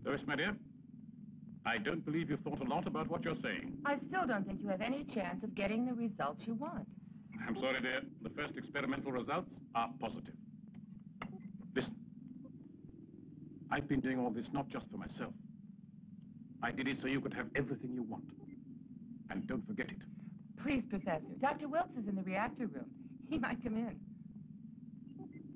Lois, my dear, I don't believe you've thought a lot about what you're saying. I still don't think you have any chance of getting the results you want. I'm sorry, dear. The first experimental results are positive. Listen, I've been doing all this not just for myself. I did it so you could have everything you want. And don't forget it. Please, Professor. Dr. Wilkes is in the reactor room. He might come in.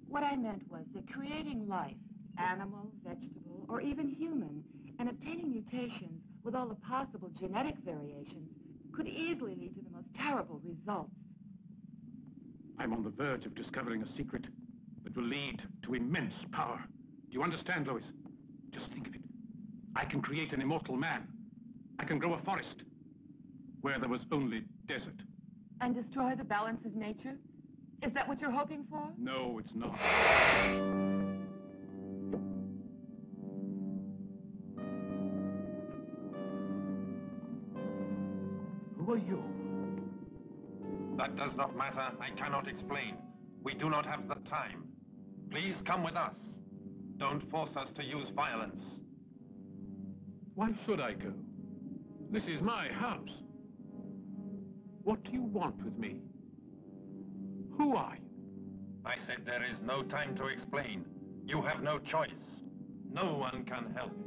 What I meant was that creating life, animal, vegetable, or even human, and obtaining mutations with all the possible genetic variations could easily lead to the most terrible results. I'm on the verge of discovering a secret that will lead to immense power. Do you understand, Lois? Just think of it. I can create an immortal man. I can grow a forest where there was only desert. And destroy the balance of nature? Is that what you're hoping for? No, it's not. Who are you? That does not matter. I cannot explain. We do not have the time. Please come with us. Don't force us to use violence. Why should I go? This is my house. What do you want with me? Who are you? I said there is no time to explain. You have no choice. No one can help you.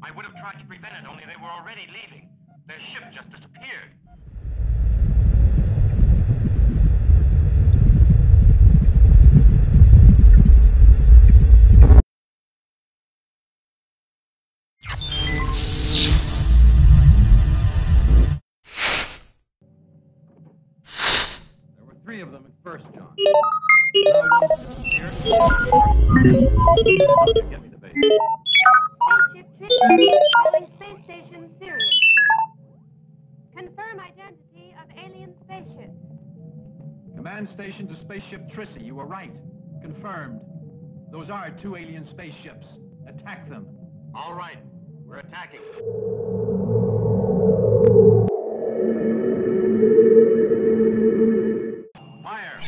I would have tried to prevent it, only they were already leaving. Their ship just disappeared. There were 3 of them at first, John. Get me the base. Spaceship Trinity, calling space station Sirius. Confirm identity of alien spaceship. Command station to spaceship Trissy. You were right. Confirmed. Those are 2 alien spaceships. Attack them. All right, we're attacking. Fire!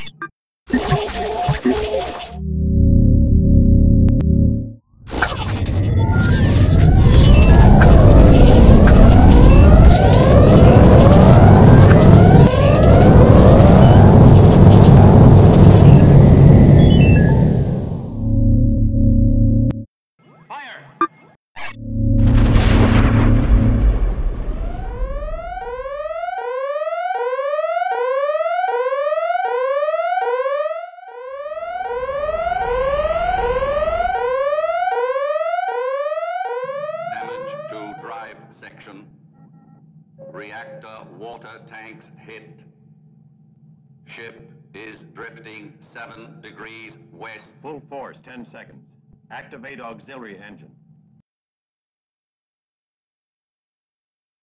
section. Reactor water tanks hit. Ship is drifting 7 degrees west. Full force, 10 seconds. Activate auxiliary engines.